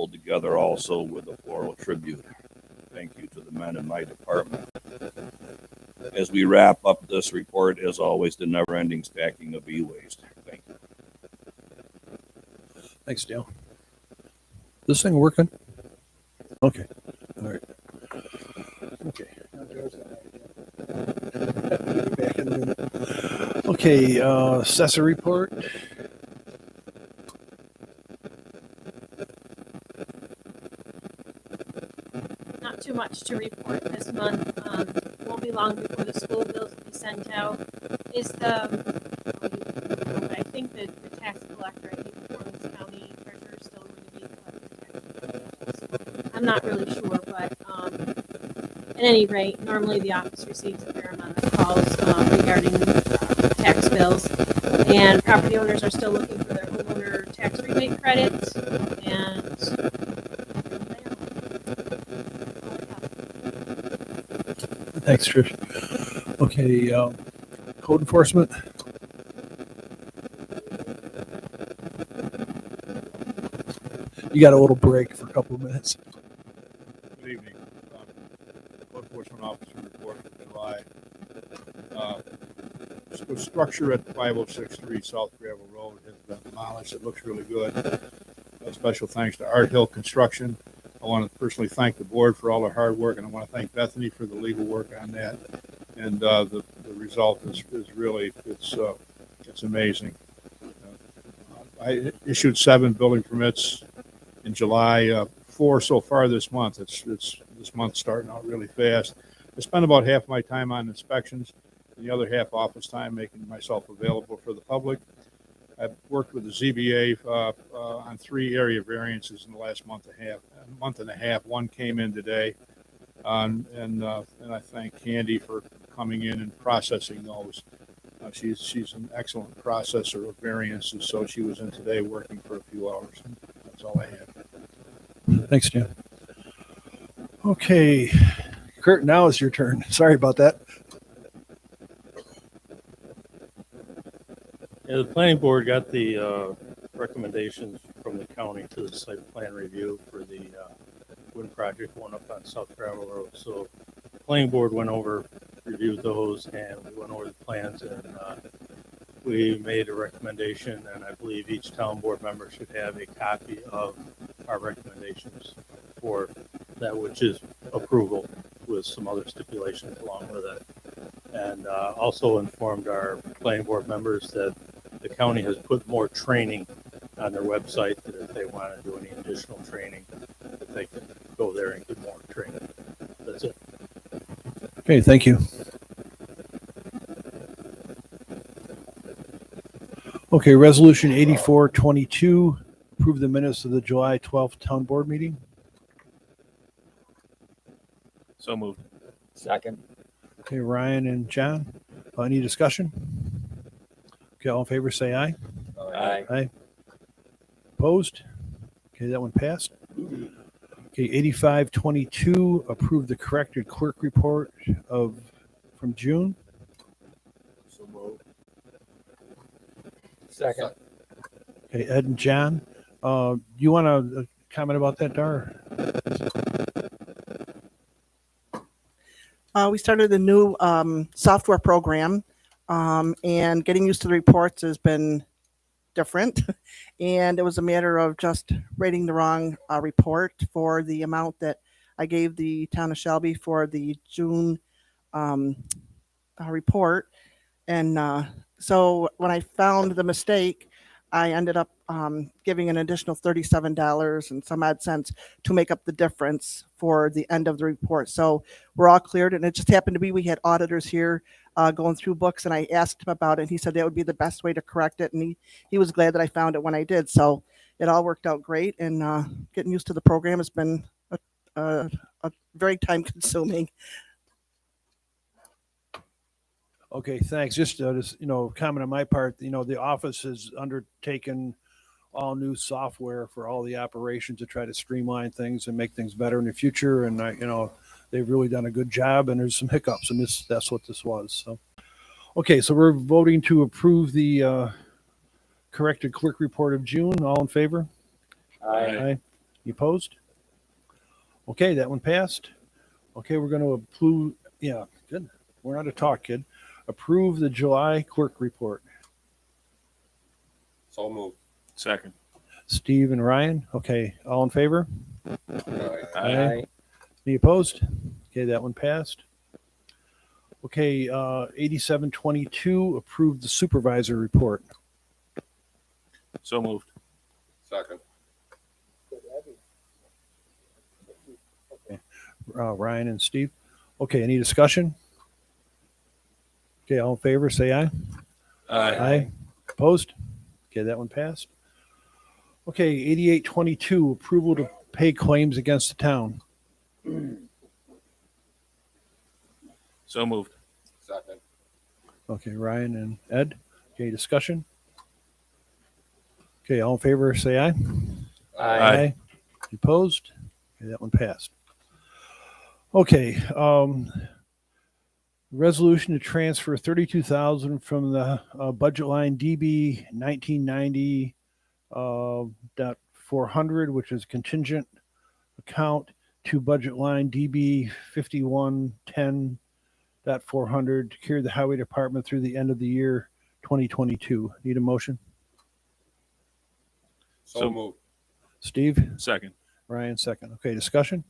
pulled together also with a floral tribute. Thank you to the men in my department. As we wrap up this report, as always, the never-ending stacking of e-waste. Thank you. Thanks, Dale. This thing working? Okay. All right. Okay. Back in the room. Okay, assessor report. Not too much to report this month. Won't be long before the school bills will be sent out. I think that the tax collector, I think the Orleans County treasurer is still going to be collecting taxes. I'm not really sure, but at any rate, normally the office receives a fair amount of calls regarding tax bills, and property owners are still looking for their homeowner tax rebate credits, and Thanks, Trish. Okay, code enforcement. You got a little break for a couple of minutes. Good evening. Code Enforcement Officer report for July. The structure at 5063 South Gravel Road has been demolished. It looks really good. Special thanks to Art Hill Construction. I want to personally thank the board for all their hard work, and I want to thank Bethany for the legal work on that. And the result is really, it's amazing. I issued 7 building permits in July, 4 so far this month. It's this month starting out really fast. I spent about half my time on inspections and the other half office time making myself available for the public. I've worked with the ZBA on 3 area variances in the last month and a half. One came in today, and I thank Candy for coming in and processing those. She's an excellent processor of variances, so she was in today working for a few hours. That's all I have. Thanks, Jim. Okay, Kurt, now is your turn. Sorry about that. Yeah, the planning board got the recommendations from the county to the site plan review for the wind project one up on South Gravel Road. So the planning board went over, reviewed those, and we went over the plans, and we made a recommendation, and I believe each town board member should have a copy of our recommendations for that, which is approval with some other stipulations along with it. And also informed our planning board members that the county has put more training on their website, that if they want to do any additional training, that they can go there and get more training. That's it. Okay, thank you. Okay, resolution 8422, approve the minutes of the July 12th town board meeting. So moved. Second. Okay, Ryan and John, any discussion? Okay, all in favor, say aye. Aye. Aye. Opposed? Okay, that one passed. Okay, 8522, approve the corrected clerk report from June. So moved. Second. Okay, Ed and John, you want to comment about that, Dar? We started a new software program, and getting used to the reports has been different. And it was a matter of just writing the wrong report for the amount that I gave the town of Shelby for the June report. And so when I found the mistake, I ended up giving an additional $37 and some odd cents to make up the difference for the end of the report. So we're all cleared, and it just happened to be we had auditors here going through books, and I asked him about it, and he said that would be the best way to correct it, and he was glad that I found it when I did. So it all worked out great, and getting used to the program has been a very time-consuming. Okay, thanks. Just comment on my part. The office has undertaken all new software for all the operations to try to streamline things and make things better in the future. And they've really done a good job. And there's some hiccups, and that's what this was. So, okay, so we're voting to approve the corrected clerk report of June. All in favor? Aye. You opposed? Okay, that one passed. Okay, we're going to approve. Yeah, good. We're not a talk, kid. Approve the July clerk report. So moved. Second. Steve and Ryan. Okay, all in favor? Aye. Any opposed? Okay, that one passed. Okay, 8722, approve the supervisor report. So moved. Second. Ryan and Steve. Okay, any discussion? Okay, all in favor, say aye. Aye. Opposed? Okay, that one passed. Okay, 8822, approval to pay claims against the town. So moved. Second. Okay, Ryan and Ed. Okay, discussion? Okay, all in favor, say aye. Aye. Opposed? Okay, that one passed. Okay, resolution to transfer 32,000 from the budget line DB 1990 dot 400, which is contingent account, to budget line DB 5110 dot 400 to carry the highway department through the end of the year 2022. Need a motion? So moved. Steve? Second. Ryan, second. Okay, discussion?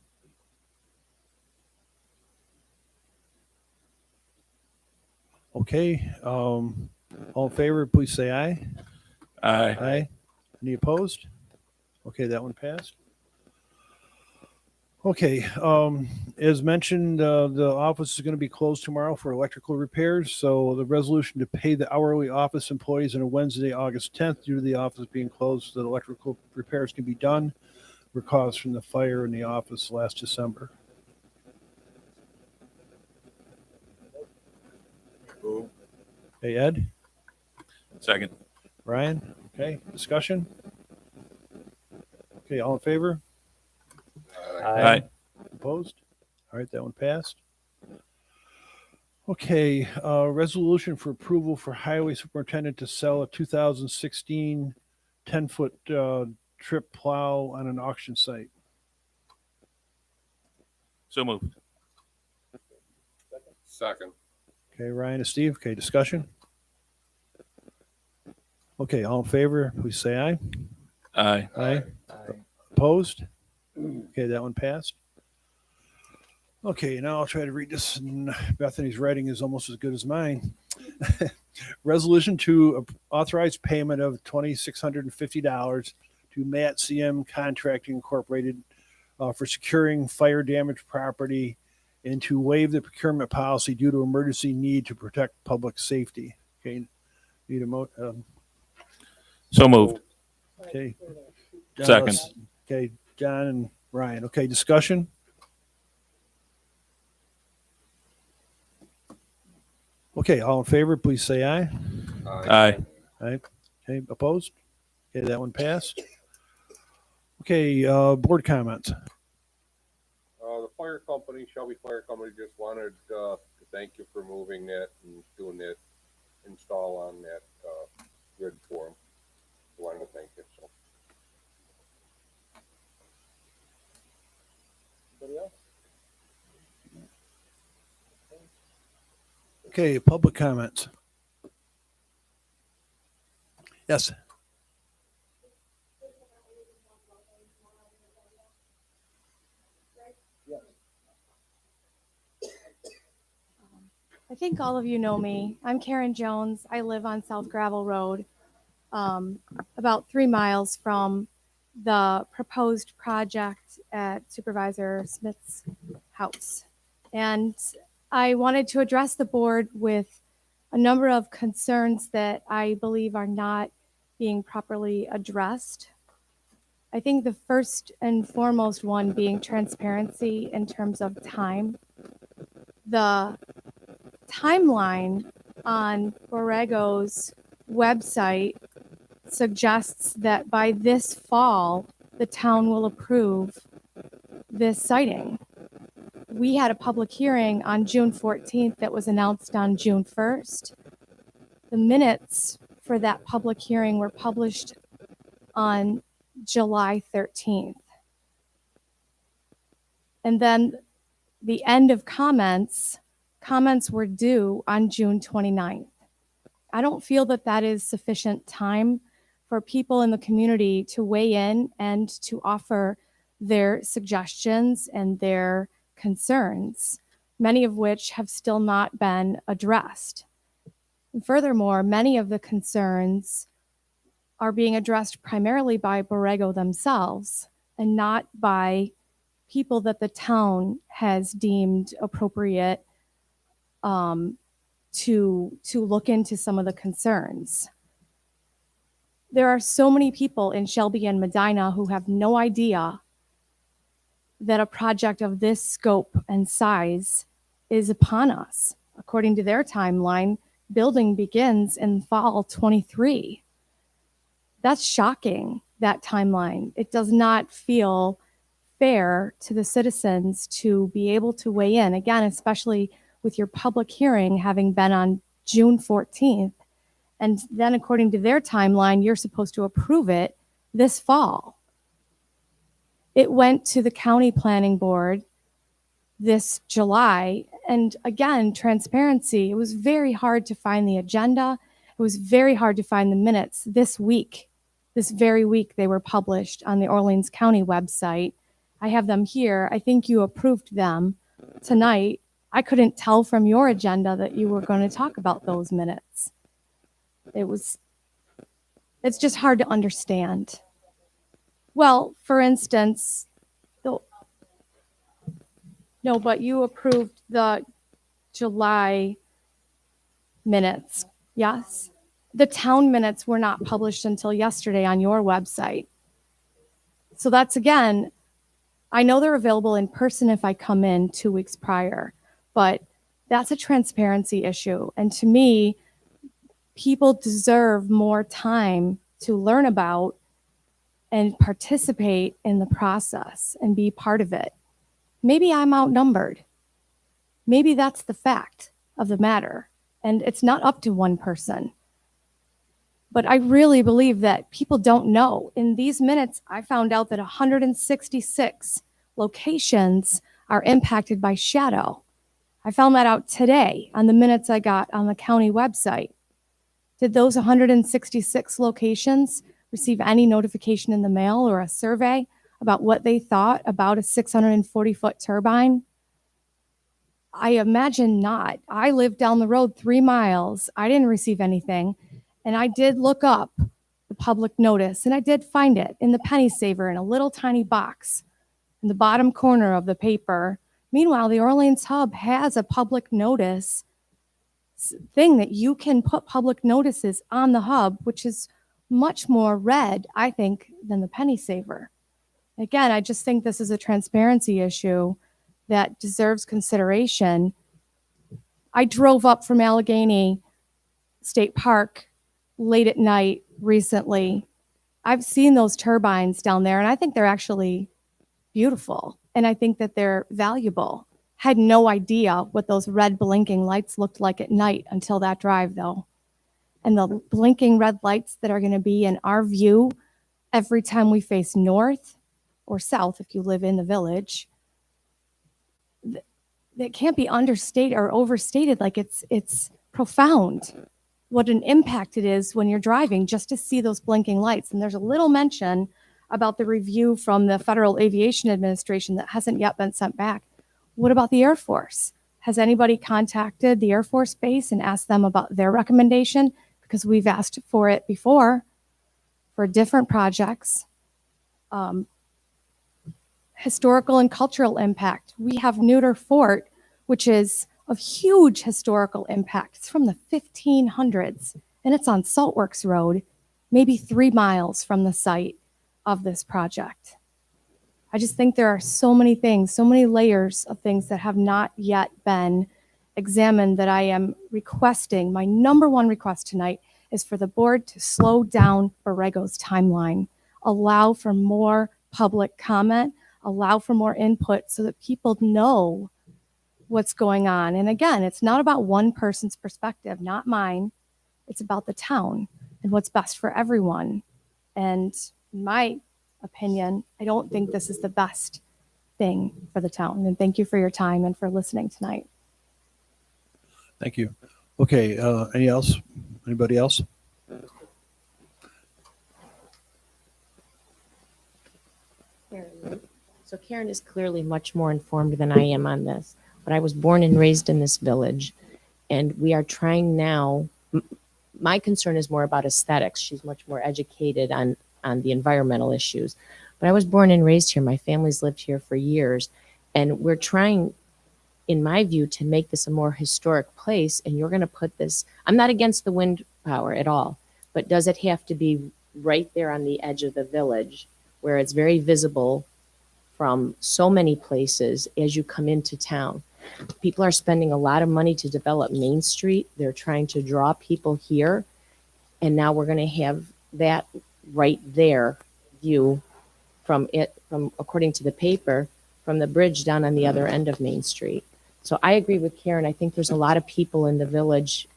Okay, all in favor, please say aye. Aye. Aye. Any opposed? Okay, that one passed. Okay, as mentioned, the office is going to be closed tomorrow for electrical repairs. So the resolution to pay the hourly office employees on a Wednesday, August 10th, due to the office being closed, so that electrical repairs can be done, were caused from the fire in the office last December. Move. Hey, Ed? Second. Ryan? Okay, discussion? Okay, all in favor? Aye. Opposed? All right, that one passed. Okay, resolution for approval for highway superintendent to sell a 2016 10-foot trip plow on an auction site. So moved. Second. Okay, Ryan and Steve. Okay, discussion? Okay, all in favor, please say aye. Aye. Aye. Opposed? Okay, that one passed. Okay, now I'll try to read this. And Bethany's writing is almost as good as mine. Resolution to authorize payment of $2,650 to Matt CM Contracting Incorporated for securing fire damaged property and to waive the procurement policy due to emergency need to protect public safety. Okay, need a So moved. okay. Second. Okay, John and Ryan. Okay, discussion? Okay, all in favor, please say aye. Aye. Aye. Okay, opposed? Okay, that one passed. Okay, board comments. The fire company, Shelby Fire Company, just wanted to thank you for moving that and doing that install on that grid for them. Wanted to thank you. So. Anybody else? Okay, public comments. Yes. I think all of you know me. I'm Karen Jones. I live on South Gravel Road, about 3 miles from the proposed project at Supervisor Smith's house. And I wanted to address the board with a number of concerns that I believe are not being properly addressed. I think the first and foremost one being transparency in terms of time. The timeline on Borrego's website suggests that by this fall, the town will approve this siting. We had a public hearing on June 14th that was announced on June 1st. The minutes for that public hearing were published on July 13th. And then the end of comments were due on June 29th. I don't feel that that is sufficient time for people in the community to weigh in and to offer their suggestions and their concerns, many of which have still not been addressed. And furthermore, many of the concerns are being addressed primarily by Borrego themselves and not by people that the town has deemed appropriate to look into some of the concerns. There are so many people in Shelby and Medina who have no idea that a project of this scope and size is upon us. According to their timeline, building begins in fall 23. That's shocking, that timeline. It does not feel fair to the citizens to be able to weigh in, again, especially with your public hearing having been on June 14th. And then according to their timeline, you're supposed to approve it this fall. It went to the county planning board this July. And again, transparency, it was very hard to find the agenda. It was very hard to find the minutes this week. This very week, they were published on the Orleans County website. I have them here. I think you approved them tonight. I couldn't tell from your agenda that you were going to talk about those minutes. It's just hard to understand. Well, for instance, no, but you approved the July minutes, yes? The town minutes were not published until yesterday on your website. So that's, again, I know they're available in person if I come in 2 weeks prior, but that's a transparency issue. And to me, people deserve more time to learn about and participate in the process and be part of it. Maybe I'm outnumbered. Maybe that's the fact of the matter. And it's not up to one person. But I really believe that people don't know. In these minutes, I found out that 166 locations are impacted by shadow. I found that out today on the minutes I got on the county website. Did those 166 locations receive any notification in the mail or a survey about what they thought about a 640-foot turbine? I imagine not. I live down the road 3 miles. I didn't receive anything. And I did look up the public notice, and I did find it in the penny saver in a little tiny box in the bottom corner of the paper. Meanwhile, the Orleans Hub has a public notice thing that you can put public notices on the hub, which is much more read, I think, than the penny saver. Again, I just think this is a transparency issue that deserves consideration. I drove up from Allegheny State Park late at night recently. I've seen those turbines down there, and I think they're actually beautiful, and I think that they're valuable. Had no idea what those red blinking lights looked like at night until that drive, though. And the blinking red lights that are going to be in our view every time we face north or south, if you live in the village, that can't be understated or overstated. Like it's profound what an impact it is when you're driving just to see those blinking lights. And there's a little mention about the review from the Federal Aviation Administration that hasn't yet been sent back. What about the Air Force? Has anybody contacted the Air Force Base and asked them about their recommendation? Because we've asked for it before for different projects. Historical and cultural impact. We have Neuter Fort, which is of huge historical impact. It's from the 1500s, and it's on Saltworks Road, maybe 3 miles from the site of this project. I just think there are so many things, so many layers of things that have not yet been examined that I am requesting. My number one request tonight is for the board to slow down Borrego's timeline, allow for more public comment, allow for more input so that people know what's going on. And again, it's not about one person's perspective, not mine. It's about the town and what's best for everyone. And in my opinion, I don't think this is the best thing for the town. And thank you for your time and for listening tonight. Thank you. Okay, any else? Anybody else? Karen. So Karen is clearly much more informed than I am on this, but I was born and raised in this village, and we are trying now. My concern is more about aesthetics. She's much more educated on the environmental issues, but I was born and raised here. My family's lived here for years, and we're trying, in my view, to make this a more historic place. And you're going to put this. I'm not against the wind power at all, but does it have to be right there on the edge of the village, where it's very visible from so many places as you come into town? People are spending a lot of money to develop Main Street. They're trying to draw people here. And now we're going to have that right there view from according to the paper, from the bridge down on the other end of Main Street. So I agree with Karen. I think there's a lot of people in the village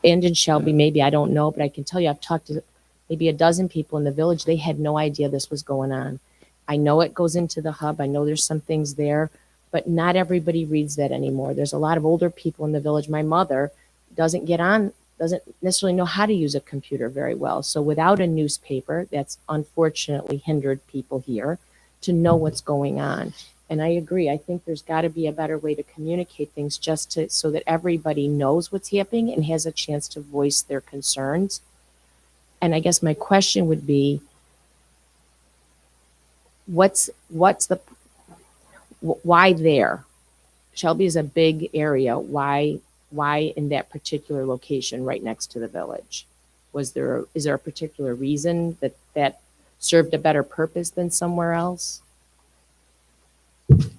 and in Shelby, maybe, I don't know, but I can tell you, I've talked to maybe a dozen people in the village. They had no idea this was going on. I know it goes into the hub. I know there's some things there, but not everybody reads that anymore. There's a lot of older people in the village. My mother doesn't necessarily know how to use a computer very well. So without a newspaper, that's unfortunately hindered people here to know what's going on. And I agree. I think there's got to be a better way to communicate things so that everybody knows what's happening and has a chance to voice their concerns. And I guess my question would be, why there? Shelby is a big area. Why in that particular location right next to the village? Is there a particular reason that served a better purpose than somewhere else?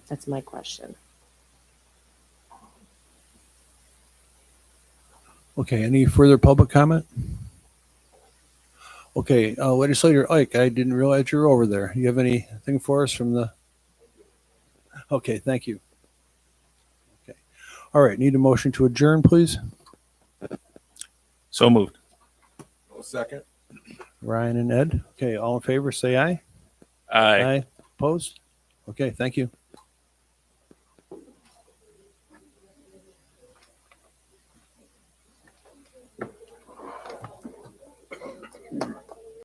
That's my question. Okay, any further public comment? Okay, Legislator Ike, I didn't realize you were over there. You have anything for us from the? Okay, thank you. Okay. All right, need a motion to adjourn, please? So moved. Second. Ryan and Ed. Okay, all in favor, say aye. Aye. Opposed? Okay, thank you.